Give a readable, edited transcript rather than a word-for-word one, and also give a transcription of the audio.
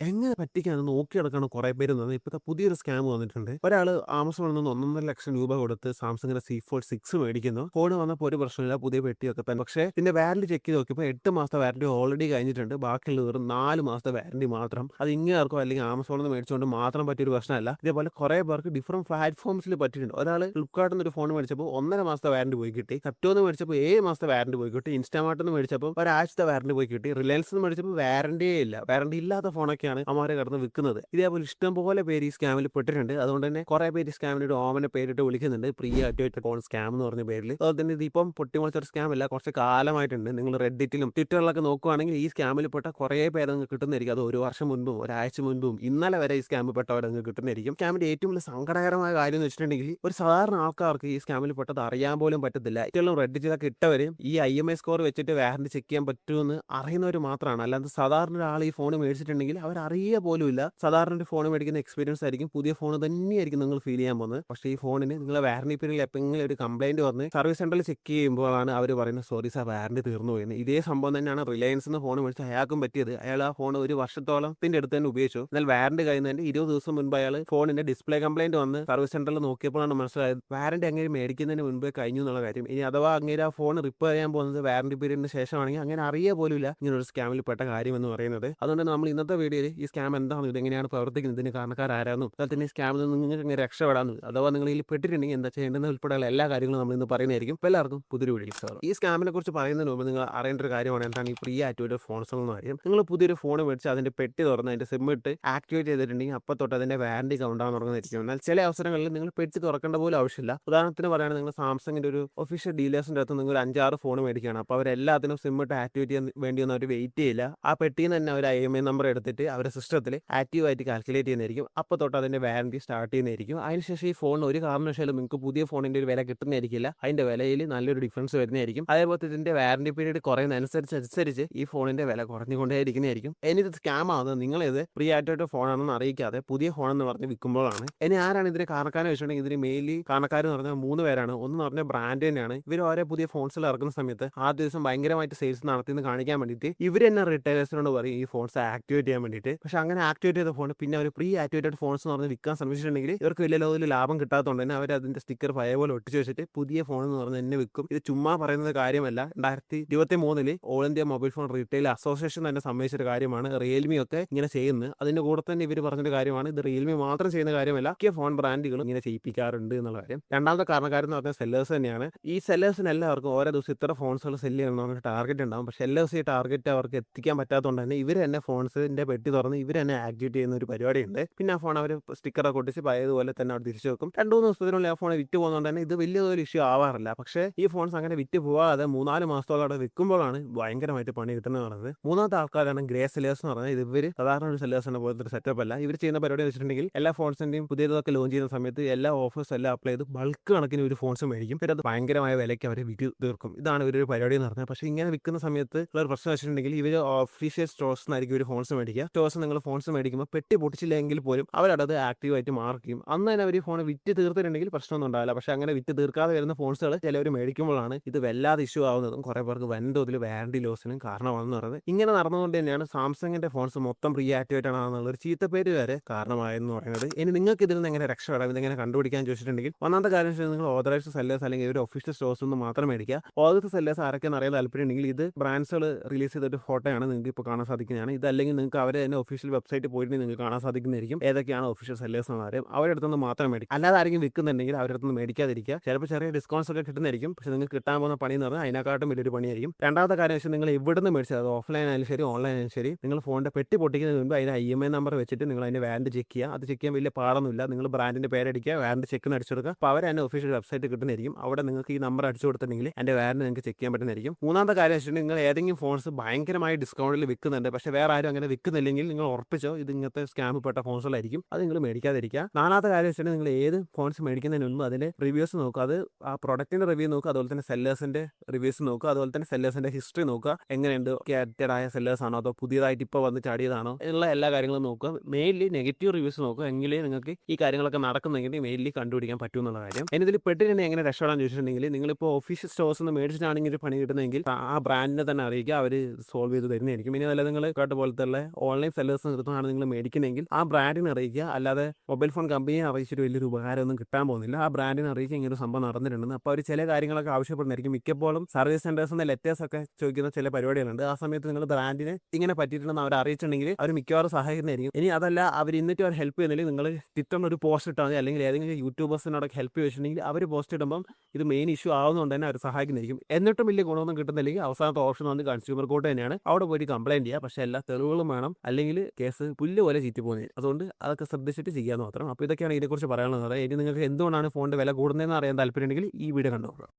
എങ്ങനെ പറ്റിക്കാന്ന് നോക്കി നടക്കാണ് കുറെ പേര് നിന്ന് ഇപ്പോഴത്തെ പുതിയൊരു സ്കാം വന്നിട്ടുണ്ട്. ഒരാൾ ആമസോണിൽ നിന്ന് 1,50,000 രൂപ കൊടുത്ത് സാംസങ്ങിന്റെ C4 6 മേടിക്കുന്നു. ഫോൺ വന്നപ്പോൾ ഒരു പ്രശ്നമില്ല, പുതിയ പെട്ടിയൊക്കെ തന്നെ. പക്ഷേ ഇതിന്റെ വാറന്റി ചെക്ക് ചെയ്ത് നോക്കിയപ്പോൾ 8 മാസത്തെ വാറന്റി ഓൾറെഡി കഴിഞ്ഞിട്ടുണ്ട്. ബാക്കിയുള്ള വെറും 4 മാസത്തെ വാറന്റി മാത്രം. അത് ഇങ്ങേർക്കോ അല്ലെങ്കിൽ ആമസോണിൽ നിന്ന് മേടിച്ചുകൊണ്ട് മാത്രം പറ്റിയൊരു പ്രശ്നമല്ല. ഇതേപോലെ കുറെ പേർക്ക് ഡിഫറെന്റ് പ്ലാറ്റ്ഫോംസിൽ പറ്റിയിട്ടുണ്ട്. ഒരാൾ ഫ്ലിപ്കാർട്ടിൽ നിന്ന് ഒരു ഫോൺ മേടിച്ചപ്പോൾ 1,5 മാസത്തെ വാറന്റി പോയി കിട്ടി. കപ്റ്റോന്ന് മേടിച്ചപ്പോൾ 7 മാസത്തെ വാറന്റി പോയി കിട്ടി. ഇൻസ്റ്റാമാർട്ടിൽ നിന്ന് മേടിച്ചപ്പോൾ ഒരാഴ്ചത്തെ വാറന്റി പോയി കിട്ടി. റിലയൻസിൽ നിന്ന് മേടിച്ചപ്പോൾ വാറന്റിയേ ഇല്ല. വാറന്റി ഇല്ലാത്ത ഫോണൊക്കെയാണ് അവന്മാരെ കിടന്ന് വിൽക്കുന്നത്. ഇതേപോലെ ഇഷ്ടംപോലെ പേര് ഈ സ്കാമിൽ പെട്ടിട്ടുണ്ട്. അതുകൊണ്ട് തന്നെ കുറെ പേര് സ്കാമിന് ഒരു ഓമന പേരിട്ട് വിളിക്കുന്നുണ്ട്, പ്രീ ആക്ടിവേറ്റഡ് ഫോൺ സ്കാം എന്ന് പറഞ്ഞ പേരിൽ. അതുപോലെ തന്നെ ഇതിപ്പം പൊട്ടിമുളച്ചൊരു സ്കാം അല്ല, കുറച്ച് കാലമായിട്ടുണ്ട്. നിങ്ങൾ റെഡിറ്റിലും ട്വിറ്ററിലൊക്കെ നോക്കുവാണെങ്കിൽ ഈ സ്കാമിൽ പെട്ട കുറെ പേര് നിങ്ങൾക്ക് കിട്ടുന്നതായിരിക്കും. അത് ഒരു വർഷം മുൻപും ഒരാഴ്ച മുൻപും ഇന്നലെ വരെ ഈ സ്കാമിൽ പെട്ടവർ നിങ്ങൾക്ക് കിട്ടുന്നതായിരിക്കും. സ്കാമിന്റെ ഏറ്റവും വലിയ സങ്കടകരമായ കാര്യം എന്ന് വെച്ചിട്ടുണ്ടെങ്കിൽ ഒരു സാധാരണ ആൾക്കാർക്ക് ഈ സ്കാമിൽ പെട്ടത് അറിയാൻ പോലും പറ്റത്തില്ല. ഏറ്റവും റെഡിറ്റിലൊക്കെ ഇട്ടവരും ഈ IMEI സ്കോർ വെച്ചിട്ട് വാറന്റി ചെക്ക് ചെയ്യാൻ പറ്റുമെന്ന് അറിയുന്നവർ മാത്രമാണ്. അല്ലാതെ സാധാരണ ഒരാൾ ഈ ഫോൺ മേടിച്ചിട്ടുണ്ടെങ്കിൽ അവർ അറിയുക പോലും ഇല്ല. സാധാരണ ഒരു ഫോൺ മേടിക്കുന്ന എക്സ്പീരിയൻസ് ആയിരിക്കും, പുതിയ ഫോൺ തന്നെയായിരിക്കും നിങ്ങൾ ഫീൽ ചെയ്യാൻ പോകുന്നത്. പക്ഷേ ഈ ഫോണിന് നിങ്ങളെ വാറന്റി പീരീഡിൽ എപ്പോഴെങ്കിലും ഒരു കംപ്ലൈന്റ് വന്ന് സർവീസ് സെന്ററിൽ ചെക്ക് ചെയ്യുമ്പോഴാണ് അവർ പറയുന്നത് സോറി സാർ വാറന്റി തീർന്നു പോയെന്ന്. ഇതേ സംഭവം തന്നെയാണ് റിലയൻസ് ഫോൺ മേടിച്ച് അയാൾക്കും പറ്റിയത്. അയാൾ ആ ഫോൺ ഒരു വർഷത്തോളത്തിന്റെ അടുത്ത് തന്നെ ഉപയോഗിച്ചു. എന്നാൽ വാറന്റി കഴിയുന്നതിന്റെ 20 ദിവസം മുൻപ് അയാൾ ഫോണിന്റെ ഡിസ്പ്ലേ കംപ്ലൈന്റ് വന്ന് സർവീസ് സെന്ററിൽ നോക്കിയപ്പോഴാണ് മനസ്സിലായത് വാറന്റി അങ്ങനെ മേടിക്കുന്നതിന് മുൻപേ കഴിഞ്ഞു എന്നുള്ള കാര്യം. ഇനി അഥവാ അങ്ങനെ ആ ഫോൺ റിപ്പയർ ചെയ്യാൻ പോകുന്നത് വാറന്റി പീരീഡിന് ശേഷമാണെങ്കിൽ അങ്ങനെ അറിയ പോലും ഇല്ല ഇങ്ങനെ ഒരു സ്കാമിൽ പെട്ട കാര്യം എന്ന് പറയുന്നത്. അതുകൊണ്ട് നമ്മൾ ഇന്നത്തെ വീഡിയോയിൽ ഈ സ്കാം എന്താണ്, ഇതെങ്ങനെയാണ് പ്രവർത്തിക്കുന്നത്, ഇതിന് കാരണക്കാരായിരുന്നു, അതുപോലെ തന്നെ ഈ സ്കാമിൽ നിന്ന് നിങ്ങൾക്ക് എങ്ങനെ രക്ഷപ്പെടാമെന്ന്, അഥവാ നിങ്ങൾ ഇതിൽ പെട്ടിട്ടുണ്ടെങ്കിൽ എന്താ ചെയ്യേണ്ടത് ഉൾപ്പെടെയുള്ള എല്ലാ കാര്യങ്ങളും നമ്മൾ ഇന്ന് പറയുന്നതായിരിക്കും. അപ്പോൾ എല്ലാവർക്കും പുതിയൊരു വീഡിയോ സ്വാഗതം. ഈ സ്കാമിനെ കുറിച്ച് പറയുന്നതിന് മുമ്പ് നിങ്ങൾ അറിയേണ്ട ഒരു കാര്യമാണ് എന്താണ് ഈ പ്രീ ആക്ടിവേറ്റഡ് ഫോൺസ് എന്ന് പറയും. നിങ്ങൾ പുതിയൊരു ഫോൺ മേടിച്ച് അതിന്റെ പെട്ടി തുറന്ന് അതിന്റെ സിം ഇട്ട് ആക്ടിവേറ്റ് ചെയ്തിട്ടുണ്ടെങ്കിൽ അപ്പോൾ തൊട്ട് അതിന്റെ വാറന്റി കൗണ്ട് ആവാൻ തുടങ്ങുന്നതായിരിക്കും. എന്നാൽ ചില അവസരങ്ങളിൽ നിങ്ങൾ പെട്ടി തുറക്കേണ്ട പോലും ആവശ്യമില്ല. ഉദാഹരണത്തിന് പറയുകയാണെങ്കിൽ നിങ്ങൾ സാംസങ്ങിന്റെ ഒരു ഒഫീഷ്യൽ ഡീലേഴ്സിന്റെ അടുത്ത് നിങ്ങൾ 5-6 ഫോൺ മേടിക്കുകയാണ്. അപ്പോൾ അവരെല്ലാത്തിനും സിം ഇട്ട് ആക്ടിവേറ്റ് ചെയ്യാൻ വേണ്ടിയൊന്നും അവർ വെയിറ്റ് ചെയ്യില്ല. ആ പെട്ടിയിൽ നിന്ന് തന്നെ അവർ IMEI നമ്പർ എടുത്തിട്ട് അവരുടെ സിസ്റ്റത്തിൽ ആക്റ്റീവായിട്ട് കാൽക്കുലേറ്റ് ചെയ്യുന്നതായിരിക്കും. അപ്പോൾ തൊട്ട് അതിന്റെ വാറന്റി സ്റ്റാർട്ട് ചെയ്യുന്നതായിരിക്കും. അതിനുശേഷം ഈ ഫോണിന് ഒരു കാരണവശാലും നിങ്ങൾക്ക് പുതിയ ഫോണിന്റെ ഒരു വില കിട്ടുന്നതായിരിക്കില്ല. അതിന്റെ വിലയിൽ നല്ലൊരു ഡിഫറൻസ് വരുന്നതായിരിക്കും. അതേപോലെ ഇതിന്റെ വാറന്റി പീരീഡ് കുറയുന്നതനുസരിച്ച് ഈ ഫോണിന്റെ വില കുറഞ്ഞുകൊണ്ടേയിരിക്കുന്നതായിരിക്കും. ഇനി ഇത് സ്കാം ആവുന്നത് നിങ്ങളിത് പ്രീ ആക്ടിവേറ്റഡ് ഫോണാണെന്ന് അറിയിക്കാതെ പുതിയ ഫോണെന്ന് പറഞ്ഞ് വിൽക്കുമ്പോഴാണ്. ഇനി ആരാണ് ഇതിന് കാരണക്കാരെന്ന് വെച്ചിട്ടുണ്ടെങ്കിൽ ഇതിന് മെയിൻലി കാരണക്കാരെന്ന് പറഞ്ഞാൽ 3 പേരാണ്. ഒന്ന് പറഞ്ഞ ബ്രാൻഡ് തന്നെയാണ്. ഇവർ ഓരോ പുതിയ ഫോൺസിൽ ഇറക്കുന്ന സമയത്ത് ആദ്യ ദിവസം ഭയങ്കരമായിട്ട് സെയിൽസ് നടത്തിയെന്ന് കാണിക്കാൻ വേണ്ടിയിട്ട് ഇവർ തന്നെ റിട്ടൈലേഴ്സിനോട് പറയും ഈ ഫോൺസ് ആക്ടിവേറ്റ് ചെയ്യാൻ വേണ്ടിയിട്ട്. പക്ഷെ അങ്ങനെ ആക്ടിവേറ്റ് ചെയ്ത ഫോൺ പിന്നെ അവർ പ്രീ ആക്ടിവേറ്റഡ് ഫോൺസ് എന്ന് പറഞ്ഞ് വിൽക്കാൻ ശ്രമിച്ചിട്ടുണ്ടെങ്കിൽ ഇവർക്ക് വലിയ ലോകത്തിൽ ലാഭം കിട്ടാത്തതുകൊണ്ട് തന്നെ അവർ അതിന്റെ സ്റ്റിക്കർ പഴയ പോലെ ഒട്ടിച്ച് വെച്ചിട്ട് പുതിയ ഫോൺ എന്ന് പറഞ്ഞ് തന്നെ വിൽക്കും. ഇത് ചുമ്മാ പറയുന്നത് കാര്യമല്ല. 2023 all India mobile phone retail association തന്നെ സമ്മതിച്ചൊരു കാര്യമാണ് റിയൽമി ഒക്കെ ഇങ്ങനെ ചെയ്യുന്നത്. അതിന്റെ കൂടെ തന്നെ ഇവർ പറഞ്ഞൊരു കാര്യമാണ് ഇത് റിയൽമി മാത്രം ചെയ്യുന്ന കാര്യമല്ല, മിക്ക ഫോൺ ബ്രാൻഡുകളും ഇങ്ങനെ ചെയ്യിപ്പിക്കാറുണ്ട് എന്നുള്ള കാര്യം. രണ്ടാമത്തെ കാരണക്കാരെന്ന് പറഞ്ഞാൽ സെല്ലേഴ്സ് തന്നെയാണ്. ഈ സെല്ലേഴ്സിന് എല്ലാവർക്കും ഓരോ ദിവസം ഇത്ര ഫോൺസുകൾ സെല്ല് ചെയ്യണമെന്ന് ടാർഗറ്റ് ഉണ്ടാവും. പക്ഷെ സെല്ലേഴ്സ് ഈ ടാർഗറ്റ് അവർക്ക് എത്തിക്കാൻ പറ്റാത്തതുകൊണ്ട് തന്നെ ഇവർ തന്നെ ഫോൺസിന്റെ പെട്ടി തുറന്ന് ഇവർ തന്നെ ആക്ടിവേറ്റ് ചെയ്യുന്ന ഒരു പരിപാടിയുണ്ട്. പിന്നെ ആ ഫോൺ അവർ സ്റ്റിക്കറൊക്കെ ഒട്ടിച്ച് പഴയതുപോലെ തന്നെ അവിടെ തിരിച്ചു വെക്കും. 2-3 ദിവസത്തിനുള്ളിൽ ആ ഫോൺ വിറ്റ് പോകുന്നതുകൊണ്ട് തന്നെ ഇത് വലിയൊരു ഇഷ്യൂ ആവാറില്ല. പക്ഷേ ഈ ഫോൺസ് അങ്ങനെ വിറ്റ് പോവാതെ 3-4 മാസത്തോളം അവിടെ വിൽക്കുമ്പോഴാണ് ഭയങ്കരമായിട്ട് പണി കിട്ടുന്നത് പറയുന്നത്. മൂന്നാമത്തെ ആൾക്കാരാണ് ഗ്രേ സെല്ലേഴ്സ് എന്ന് പറയുന്നത്. ഇത് ഇവർ സാധാരണ ഒരു സെല്ലേഴ്സിനെ പോലത്തെ ഒരു സെറ്റപ്പ് അല്ല. ഇവർ ചെയ്യുന്ന പരിപാടി എന്ന് വെച്ചിട്ടുണ്ടെങ്കിൽ എല്ലാ ഫോൺസിന്റെയും പുതിയതൊക്കെ ലോഞ്ച് ചെയ്യുന്ന സമയത്ത് എല്ലാ ഓഫേഴ്സ് എല്ലാം അപ്ലൈ ചെയ്ത് ബൾക്ക് കണക്കിന് ഒരു ഫോൺസ് മേടിക്കും. പിന്നെ അത് ഭയങ്കരമായ വിലയ്ക്ക് അവർ വിറ്റ് തീർക്കും. ഇതാണ് ഇവരൊരു പരിപാടി എന്ന് പറഞ്ഞാൽ. പക്ഷേ ഇങ്ങനെ വിൽക്കുന്ന സമയത്ത് ഉള്ള ഒരു പ്രശ്നം വെച്ചിട്ടുണ്ടെങ്കിൽ ഇവർ ഒഫീഷ്യൽ സ്റ്റോഴ്സ് നിന്നായിരിക്കും ഒരു ഫോൺസ് മേടിക്കുക. സ്റ്റോഴ്സ് നിങ്ങൾ ഫോൺസ് മേടിക്കുമ്പോൾ പെട്ടി പൊട്ടിച്ചില്ലെങ്കിൽ പോലും അവരത് ആക്റ്റീവായിട്ട് മാർക്ക് ചെയ്യും. അന്ന് തന്നെ അവർ ഈ ഫോൺ വിറ്റ് തീർത്തിട്ടുണ്ടെങ്കിൽ പ്രശ്നമൊന്നും ഉണ്ടാവില്ല. പക്ഷേ അങ്ങനെ വിറ്റ് തീർക്കാതെ വരുന്ന ഫോൺസുകൾ ചിലവർ മേടിക്കുമ്പോഴാണ് ഇത് വല്ലാതെ ഇഷ്യൂ ആവുന്നതും കുറേ പേർക്ക് വൻതോതിൽ വാറന്റി ലോസിനും കാരണമാണെന്ന് പറയുന്നത്. ഇങ്ങനെ നടന്നുകൊണ്ട് തന്നെയാണ് സാംസങ്ങിന്റെ ഫോൺസ് മൊത്തം പ്രീ ആക്ടിവേറ്റഡ് ആണെന്നുള്ള ഒരു ചീത്തപ്പേര് വരെ കാരണമായെന്ന് പറയുന്നത്. ഇനി നിങ്ങൾക്ക് ഇതിൽ നിന്ന് എങ്ങനെ രക്ഷപ്പെടാം, ഇതെങ്ങനെ കണ്ടുപിടിക്കാൻ ചോദിച്ചിട്ടുണ്ടെങ്കിൽ ഒന്നാമത്തെ കാര്യം നിങ്ങൾ ഓതറൈസ്ഡ് സെല്ലേഴ്സ് അല്ലെങ്കിൽ ഒരു ഒഫീഷ്യൽ സ്റ്റോഴ്സ് ഒന്നും മാത്രം മേടിക്കുക. ഓതറൈസ്ഡ് സെല്ലേഴ്സ് ആരൊക്കെയെന്ന് അറിയാൻ താല്പര്യമുണ്ടെങ്കിൽ ഇത് ബ്രാൻഡ്സുകൾ റിലീസ് ചെയ്തൊരു ഫോട്ടോയാണ് നിങ്ങൾക്ക് ഇപ്പോൾ കാണാൻ സാധിക്കുന്നതാണ്. ഇതല്ലെങ്കിൽ നിങ്ങൾക്ക് അവരെ തന്നെ ഒഫീഷ്യൽ വെബ്സൈറ്റ് പോയിട്ട് നിങ്ങൾക്ക് കാണാൻ സാധിക്കുന്നതായിരിക്കും ഏതൊക്കെയാണ് ഒഫീഷ്യൽ സെല്ലേഴ്സ് എന്ന് പറയും. അവരുടെ അടുത്തുനിന്ന് മാത്രം മേടിക്കും. അല്ലാതെ ആരെങ്കിലും വിൽക്കുന്നുണ്ടെങ്കിൽ അവരുടെ അടുത്ത് മേടിക്കാതിരിക്കുക. ചിലപ്പോൾ ചെറിയ ഡിസ്കൗണ്ട്സ് ഒക്കെ കിട്ടുന്നതായിരിക്കും. പക്ഷേ നിങ്ങൾക്ക് കിട്ടാൻ പോകുന്ന പണി എന്ന് പറഞ്ഞാൽ അതിനെക്കാട്ടും വലിയൊരു പണിയായിരിക്കും. രണ്ടാമത്തെ കാര്യം വെച്ചാൽ നിങ്ങൾ എവിടെ നിന്ന് മേടിച്ചത്, അത് ഓഫ്ലൈൻ ആയാലും ശരി ഓൺലൈൻ ആയാലും ശരി, നിങ്ങൾ ഫോണിന്റെ പെട്ടി പൊട്ടിക്കുന്നതിന് മുമ്പ് അതിന് IMEI നമ്പർ വെച്ചിട്ട് നിങ്ങൾ അതിന്റെ വാറന്റി ചെക്ക് ചെയ്യുക. അത് ചെക്ക് ചെയ്യാൻ വലിയ പാടൊന്നുമില്ല. നിങ്ങൾ ബ്രാൻഡിന്റെ പേരടിക്കുക, വാറന്റി ചെക്ക് അടിച്ചു കൊടുക്കുക. അപ്പോൾ അവർ തന്നെ ഒഫീഷ്യൽ വെബ്സൈറ്റ് കിട്ടുന്നതായിരിക്കും. അവിടെ നിങ്ങൾക്ക് ഈ നമ്പർ അടിച്ചു കൊടുത്തിട്ടുണ്ടെങ്കിൽ അതിന്റെ വാറന്റി നിങ്ങൾക്ക് ചെക്ക് ചെയ്യാൻ പറ്റുന്നതായിരിക്കും. മൂന്നാമത്തെ കാര്യം വെച്ചിട്ടുണ്ടെങ്കിൽ നിങ്ങൾ ഏതെങ്കിലും ഫോൺസ് ഭയങ്കരമായ ഡിസ്കൗണ്ടിൽ വിൽക്കുന്നുണ്ട്, പക്ഷേ വേറെ ആരും അങ്ങനെ വിൽക്കുന്നില്ലെങ്കിൽ നിങ്ങൾ ഉറപ്പിച്ചോ ഇത് ഇങ്ങനത്തെ സ്കാം പെട്ട ഫോൺസുകളായിരിക്കും. അത് നിങ്ങൾ മേടിക്കാതിരിക്കുക. നാലാമത്തെ കാര്യം വെച്ചിട്ടുണ്ടെങ്കിൽ നിങ്ങൾ ഏത് ഫോൺസ് മേടിക്കുന്നതിന് മുമ്പ് അതിന്റെ റിവ്യൂസ് നോക്കുക. അത് ആ പ്രൊഡക്റ്റിന്റെ റിവ്യൂ നോക്കുക, അതുപോലെ തന്നെ സെല്ലേഴ്സിന്റെ റിവ്യൂസ് നോക്കുക, അതുപോലെ തന്നെ സെല്ലേഴ്സിന്റെ ഹിസ്റ്ററി നോക്കുക. എങ്ങനെയുണ്ട്, അപ്ഡേറ്റഡ് ആയ സെല്ലേഴ്സ് ആണോ അതോ പുതിയതായിട്ട് ഇപ്പോൾ വന്ന് ചാടിയതാണോ എന്നുള്ള എല്ലാ കാര്യങ്ങളും നോക്കുക. മെയിൻലി നെഗറ്റീവ് റിവ്യൂസ് നോക്കുക. എങ്കിലേ നിങ്ങൾക്ക് ഈ കാര്യങ്ങളൊക്കെ നടക്കുന്നെങ്കിൽ മെയിൻലി കണ്ടുപിടിക്കാൻ പറ്റും എന്നുള്ള കാര്യം. ഇനി ഇതിൽ പെട്ടിനെ എങ്ങനെ രക്ഷപ്പെടാൻ ചോദിച്ചിട്ടുണ്ടെങ്കിൽ നിങ്ങളിപ്പോൾ ഒഫീഷ്യൽ സ്റ്റോഴ്സ് നിന്ന് മേടിച്ചിട്ടാണെങ്കിൽ പണി കിട്ടുന്നതെങ്കിൽ ആ ബ്രാൻഡിനെ തന്നെ അറിയിക്കുക, അവർ സോൾവ് ചെയ്ത് തരുന്നതായിരിക്കും. ഇനി അതല്ല നിങ്ങൾ പോലത്തെ ഓൺലൈൻ ഓൺലൈൻ സെല്ലേഴ്സ് നിർത്തുന്നതാണ് നിങ്ങൾ മേടിക്കുന്നതെങ്കിൽ ആ ബ്രാൻഡിനെ അറിയിക്കുക. അല്ലാതെ മൊബൈൽ ഫോൺ കമ്പനിയെ അറിയിച്ചിട്ട് വലിയൊരു ഉപകാരമൊന്നും കിട്ടാൻ പോകുന്നില്ല. ആ ബ്രാൻഡിനെ അറിയിക്കുക ഇങ്ങനെ ഒരു സംഭവം നടന്നിട്ടുണ്ടെന്ന്. അപ്പോൾ അവർ ചില കാര്യങ്ങളൊക്കെ ആവശ്യപ്പെടുന്നതായിരിക്കും. മിക്കപ്പോഴും സർവീസ് സെന്റേഴ്സിൽ നിന്ന് ലെറ്റേഴ്സ് ഒക്കെ ചോദിക്കുന്ന ചില പരിപാടികളുണ്ട്. ആ സമയത്ത് നിങ്ങൾ ബ്രാൻഡിനെ ഇങ്ങനെ പറ്റിയിട്ടുണ്ടെന്ന് അവർ അറിയിച്ചിട്ടുണ്ടെങ്കിൽ അവർ മിക്കവാറും സഹായിക്കുന്നതായിരിക്കും. ഇനി അതല്ല അവർ എന്നിട്ട് അവർ ഹെൽപ്പ് ചെയ്യുന്നില്ലെങ്കിൽ നിങ്ങൾ ട്വിറ്ററിൽ ഒരു പോസ്റ്റ് ഇട്ടാൽ മതി, അല്ലെങ്കിൽ ഏതെങ്കിലും യൂട്യൂബേഴ്സിനോടൊക്കെ ഹെൽപ്പ് ചോദിച്ചിട്ടുണ്ടെങ്കിൽ അവർ പോസ്റ്റ് ഇടുമ്പം ഇത് മെയിൻ ഇഷ്യൂ ആവുന്നതുകൊണ്ട് തന്നെ അവർ സഹായിക്കുന്നതായിരിക്കും. എന്നിട്ടും വലിയ ഗുണമൊന്നും കിട്ടുന്നില്ലെങ്കിൽ അവസാനത്തെ ഓപ്ഷൻ വന്ന് കൺസ്യൂമർ കോർട്ട് തന്നെയാണ്. അവിടെ പോയിട്ട് കംപ്ലയിന്റ് ചെയ്യുക. പക്ഷേ എല്ലാ തെളിവുകളും വേണം, അല്ലെങ്കിൽ കേസ് പുല്ല് പോലെ ചീറ്റി പോകുന്നത്. അതുകൊണ്ട് അതൊക്കെ ശ്രദ്ധിച്ചിട്ട് ചെയ്യാമെന്ന് മാത്രം. അപ്പോൾ ഇതൊക്കെയാണ് ഇതിനെക്കുറിച്ച് പറയാനുള്ളത്. ഇനി നിങ്ങൾക്ക് എന്തുകൊണ്ടാണ് ഫോണിന്റെ വില കൂടുന്നതെന്ന് അറിയാൻ താല്പര്യമുണ്ടെങ്കിൽ ഈ വീഡിയോ കണ്ടു.